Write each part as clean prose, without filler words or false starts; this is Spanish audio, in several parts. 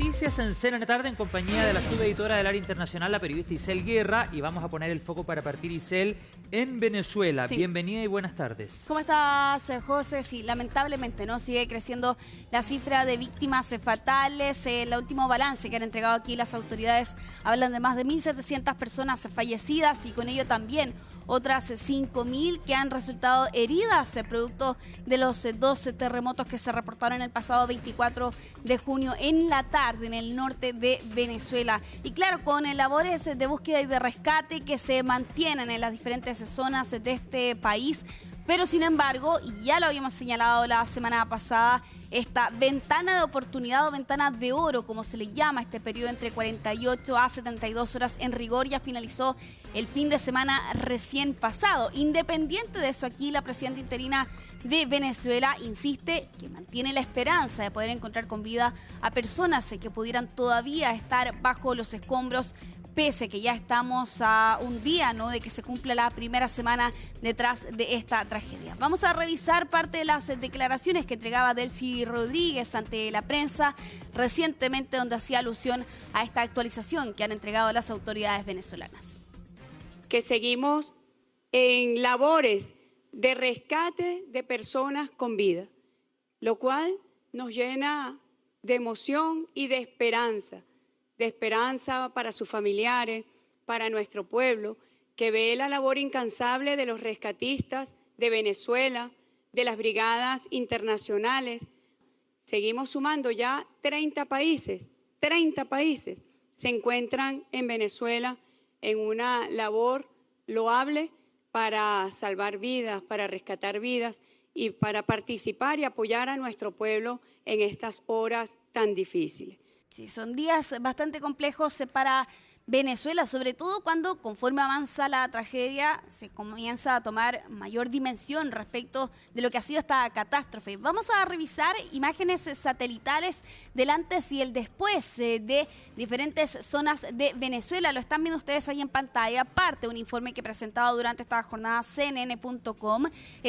noticias en CNN Tarde en compañía de la subeditora del área internacional, la periodista Isel Guerra, y vamos a poner el foco para partir, Isel, en Venezuela. Sí. Bienvenida y buenas tardes. ¿Cómo estás, José? Sí, lamentablemente, ¿no? Sigue creciendo la cifra de víctimas fatales. El último balance que han entregado aquí las autoridades hablan de más de 1.700 personas fallecidas y con ello también otras 5.000 que han resultado heridas producto de los 12 terremotos que se reportaron el pasado 24 de junio en la tarde en el norte de Venezuela. Y claro, con labores de búsqueda y de rescate que se mantienen en las diferentes zonas de este país, pero sin embargo, y ya lo habíamos señalado la semana pasada, esta ventana de oportunidad o ventana de oro, como se le llama este periodo entre 48 a 72 horas en rigor, ya finalizó el fin de semana recién pasado. Independiente de eso, aquí la presidenta interina de Venezuela insiste que mantiene la esperanza de poder encontrar con vida a personas que pudieran todavía estar bajo los escombros, pese que ya estamos a un día, ¿no?, de que se cumpla la primera semana detrás de esta tragedia. Vamos a revisar parte de las declaraciones que entregaba Delcy Rodríguez ante la prensa recientemente, donde hacía alusión a esta actualización que han entregado las autoridades venezolanas. Que seguimos en labores de rescate de personas con vida, lo cual nos llena de emoción y de esperanza para sus familiares, para nuestro pueblo, que ve la labor incansable de los rescatistas de Venezuela, de las brigadas internacionales. Seguimos sumando ya 30 países se encuentran en Venezuela en una labor loable para salvar vidas, para rescatar vidas y para participar y apoyar a nuestro pueblo en estas horas tan difíciles. Sí, son días bastante complejos para Venezuela, sobre todo cuando conforme avanza la tragedia se comienza a tomar mayor dimensión respecto de lo que ha sido esta catástrofe. Vamos a revisar imágenes satelitales del antes y el después de diferentes zonas de Venezuela. Lo están viendo ustedes ahí en pantalla, parte de un informe que presentaba durante esta jornada CNN.com,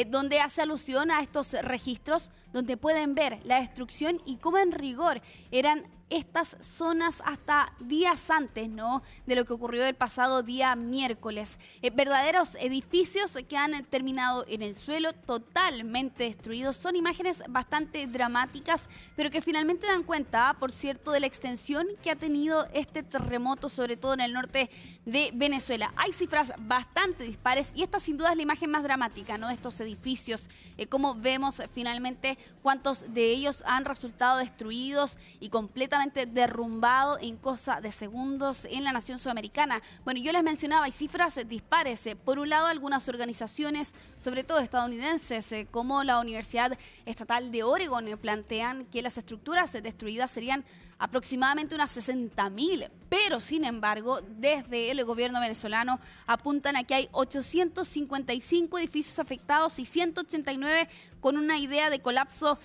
donde hace alusión a estos registros, donde pueden ver la destrucción y cómo en rigor eran estas zonas hasta días antes, ¿no?, de lo que ocurrió el pasado día miércoles. Verdaderos edificios que han terminado en el suelo, totalmente destruidos. Son imágenes bastante dramáticas, pero que finalmente dan cuenta, por cierto, de la extensión que ha tenido este terremoto, sobre todo en el norte de Venezuela. Hay cifras bastante dispares y esta sin duda es la imagen más dramática, ¿no?, de estos edificios. Como vemos finalmente cuántos de ellos han resultado destruidos y completamente derrumbado en cosa de segundos en la nación sudamericana. Bueno, yo les mencionaba, hay cifras dispares. Por un lado, algunas organizaciones, sobre todo estadounidenses, como la Universidad Estatal de Oregon, plantean que las estructuras destruidas serían aproximadamente unas 60.000, pero sin embargo, desde el gobierno venezolano apuntan a que hay 855 edificios afectados y 189 con una idea de colapso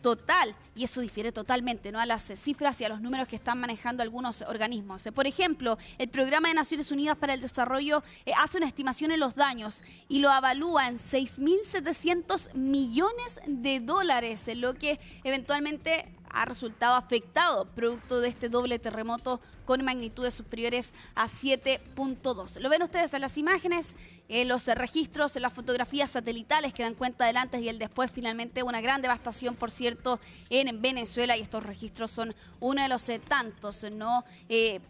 total, y eso difiere totalmente, ¿no?, a las cifras y a los números que están manejando algunos organismos. Por ejemplo, el Programa de Naciones Unidas para el Desarrollo hace una estimación en los daños y lo avalúa en 6.700 millones de dólares, lo que eventualmente ha resultado afectado producto de este doble terremoto con magnitudes superiores a 7.2. Lo ven ustedes en las imágenes, los registros, las fotografías satelitales que dan cuenta del antes y el después. Finalmente una gran devastación, por cierto, en Venezuela, y estos registros son uno de los tantos, ¿no?,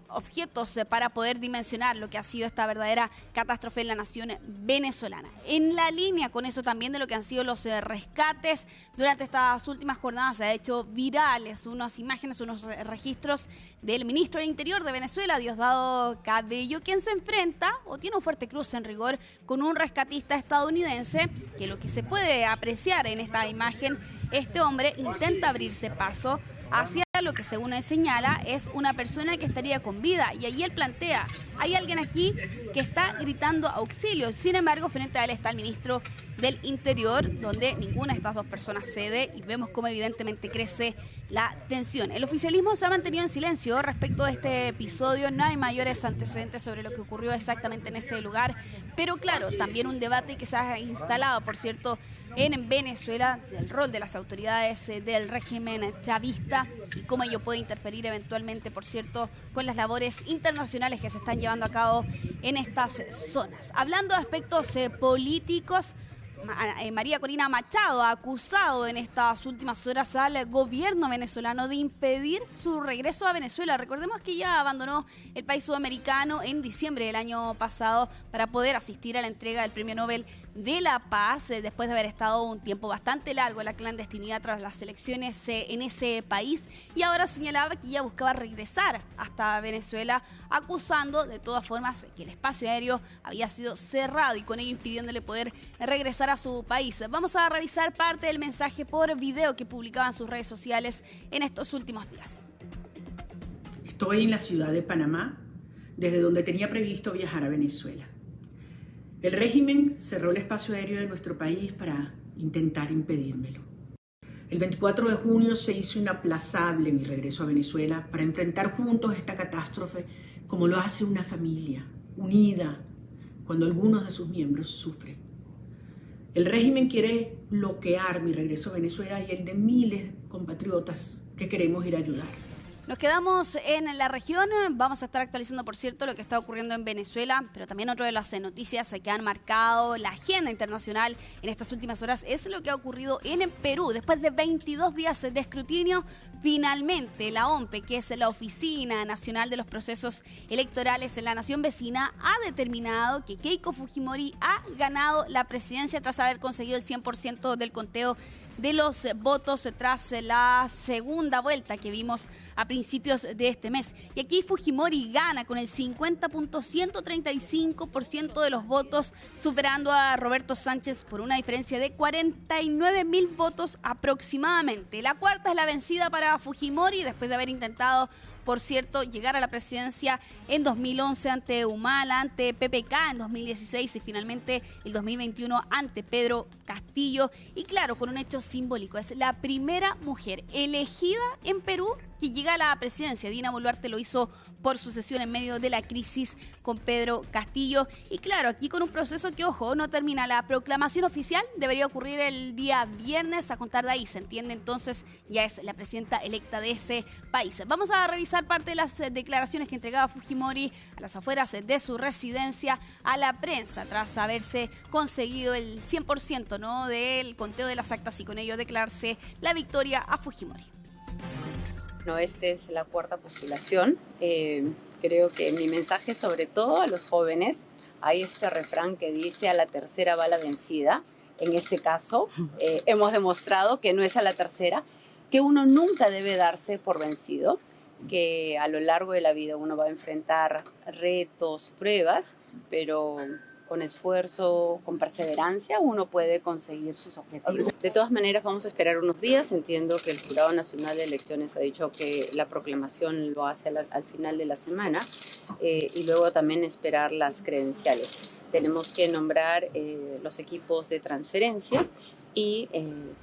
objetos para poder dimensionar lo que ha sido esta verdadera catástrofe en la nación venezolana. En la línea con eso también de lo que han sido los rescates durante estas últimas jornadas, se ha hecho virales unas imágenes, unos registros del ministro del Interior de Venezuela, Diosdado Cabello, quien se enfrenta o tiene un fuerte cruce en rigor con un rescatista estadounidense, que lo que se puede apreciar en esta imagen, este hombre intenta abrirse paso hacia lo que, según él señala, es una persona que estaría con vida, y allí él plantea, hay alguien aquí que está gritando auxilio. Sin embargo, frente a él está el ministro del Interior, donde ninguna de estas dos personas cede, y vemos cómo evidentemente crece la tensión. El oficialismo se ha mantenido en silencio respecto de este episodio, no hay mayores antecedentes sobre lo que ocurrió exactamente en ese lugar, pero claro, también un debate que se ha instalado, por cierto, en Venezuela, del rol de las autoridades del régimen chavista y cómo ello puede interferir eventualmente, por cierto, con las labores internacionales que se están llevando a cabo en estas zonas. Hablando de aspectos políticos, María Corina Machado ha acusado en estas últimas horas al gobierno venezolano de impedir su regreso a Venezuela. Recordemos que ella abandonó el país sudamericano en diciembre del año pasado para poder asistir a la entrega del Premio Nobel de la Paz, después de haber estado un tiempo bastante largo en la clandestinidad tras las elecciones en ese país, y ahora señalaba que ella buscaba regresar hasta Venezuela, acusando de todas formas que el espacio aéreo había sido cerrado y con ello impidiéndole poder regresar a su país. Vamos a revisar parte del mensaje por video que publicaba en sus redes sociales en estos últimos días. Estoy en la ciudad de Panamá, desde donde tenía previsto viajar a Venezuela. El régimen cerró el espacio aéreo de nuestro país para intentar impedírmelo. El 24 de junio se hizo inaplazable mi regreso a Venezuela para enfrentar juntos esta catástrofe como lo hace una familia, unida, cuando algunos de sus miembros sufren. El régimen quiere bloquear mi regreso a Venezuela y el de miles de compatriotas que queremos ir a ayudar. Nos quedamos en la región, vamos a estar actualizando, por cierto, lo que está ocurriendo en Venezuela, pero también otra de las noticias que han marcado la agenda internacional en estas últimas horas es lo que ha ocurrido en Perú. Después de 22 días de escrutinio, finalmente la OMPE, que es la Oficina Nacional de los Procesos Electorales en la nación vecina, ha determinado que Keiko Fujimori ha ganado la presidencia tras haber conseguido el 100% del conteo de los votos tras la segunda vuelta que vimos a principios de este mes. Y aquí Fujimori gana con el 50.135% de los votos, superando a Roberto Sánchez por una diferencia de 49.000 votos aproximadamente. La cuarta es la vencida para Fujimori después de haber intentado, por cierto, llegar a la presidencia en 2011 ante Humala, ante PPK en 2016 y finalmente el 2021 ante Pedro Castillo. Y claro, con un hecho simbólico, es la primera mujer elegida en Perú que llega a la presidencia. Dina Boluarte lo hizo por sucesión en medio de la crisis con Pedro Castillo. Y claro, aquí con un proceso que, ojo, no termina. La proclamación oficial debería ocurrir el día viernes, a contar de ahí. Se entiende entonces, ya es la presidenta electa de ese país. Vamos a revisar parte de las declaraciones que entregaba Fujimori a las afueras de su residencia a la prensa, tras haberse conseguido el 100%, ¿no?, del conteo de las actas y con ello declararse la victoria a Fujimori. No, esta es la cuarta postulación. Creo que mi mensaje, sobre todo a los jóvenes, hay este refrán que dice: a la tercera va la vencida. En este caso, hemos demostrado que no es a la tercera, que uno nunca debe darse por vencido, que a lo largo de la vida uno va a enfrentar retos, pruebas, pero con esfuerzo, con perseverancia, uno puede conseguir sus objetivos. De todas maneras, vamos a esperar unos días. Entiendo que el Jurado Nacional de Elecciones ha dicho que la proclamación lo hace al final de la semana, y luego también esperar las credenciales. Tenemos que nombrar los equipos de transferencia y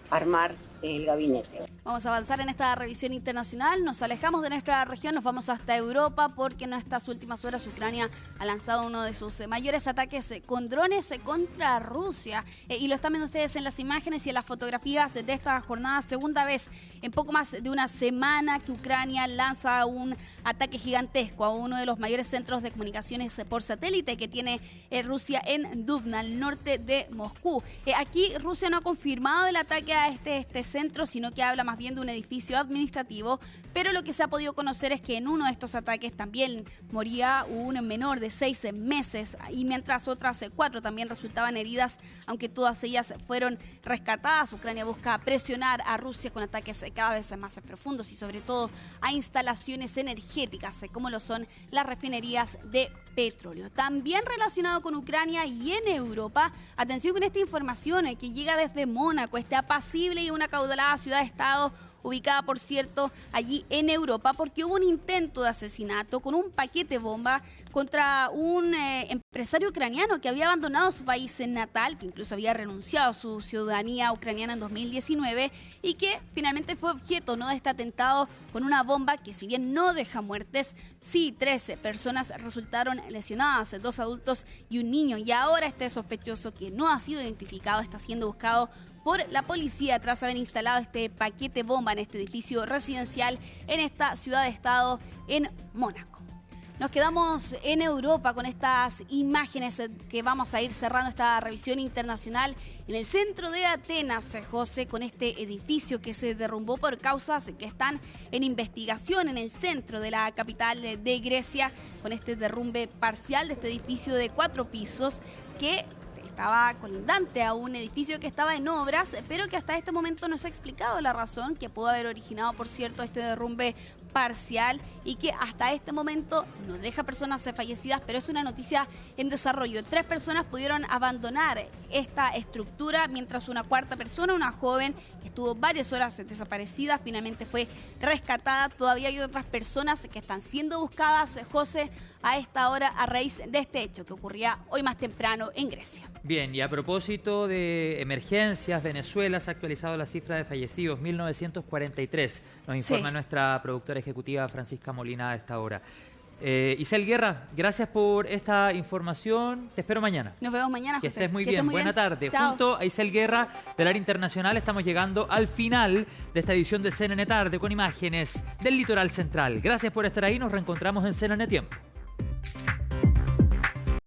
armar el gabinete. Vamos a avanzar en esta revisión internacional, nos alejamos de nuestra región, nos vamos hasta Europa porque en estas últimas horas Ucrania ha lanzado uno de sus mayores ataques con drones contra Rusia, y lo están viendo ustedes en las imágenes y en las fotografías de esta jornada, segunda vez en poco más de una semana que Ucrania lanza un ataque gigantesco a uno de los mayores centros de comunicaciones por satélite que tiene Rusia en Dubna, al norte de Moscú. Aquí Rusia no ha confirmado el ataque a este centro, sino que habla más bien de un edificio administrativo, pero lo que se ha podido conocer es que en uno de estos ataques también moría un menor de 6 meses, y mientras otras 4 también resultaban heridas, aunque todas ellas fueron rescatadas. Ucrania busca presionar a Rusia con ataques cada vez más profundos y sobre todo a instalaciones energéticas, como lo son las refinerías de petróleo. También relacionado con Ucrania y en Europa, atención con esta información que llega desde Mónaco, este apacible y una acaudalada ciudad-estado ubicada, por cierto, allí en Europa, porque hubo un intento de asesinato con un paquete bomba contra un empresario ucraniano que había abandonado su país natal, que incluso había renunciado a su ciudadanía ucraniana en 2019 y que finalmente fue objeto, ¿no?, de este atentado con una bomba que, si bien no deja muertes, sí 13 personas resultaron lesionadas, 2 adultos y un niño. Y ahora este sospechoso, que no ha sido identificado, está siendo buscado por la policía tras haber instalado este paquete bomba en este edificio residencial en esta ciudad-estado en Mónaco. Nos quedamos en Europa con estas imágenes que vamos a ir cerrando esta revisión internacional en el centro de Atenas, José, con este edificio que se derrumbó por causas que están en investigación en el centro de la capital de Grecia, con este derrumbe parcial de este edificio de 4 pisos que estaba colindante a un edificio que estaba en obras, pero que hasta este momento no se ha explicado la razón que pudo haber originado, por cierto, este derrumbe parcial y que hasta este momento no deja personas fallecidas, pero es una noticia en desarrollo. 3 personas pudieron abandonar esta estructura, mientras una cuarta persona, una joven que estuvo varias horas desaparecida, finalmente fue rescatada. Todavía hay otras personas que están siendo buscadas, José, a esta hora a raíz de este hecho que ocurría hoy más temprano en Grecia. Bien, y a propósito de emergencias, Venezuela se ha actualizado la cifra de fallecidos, 1943, nos informa nuestra productora ejecutiva Francisca Molina a esta hora. Isel Guerra, gracias por esta información, te espero mañana. Nos vemos mañana, José. Que estés muy bien, buena tarde. Chao. Junto a Isel Guerra del área internacional estamos llegando al final de esta edición de CNN Tarde con imágenes del litoral central. Gracias por estar ahí, nos reencontramos en CNN Tiempo.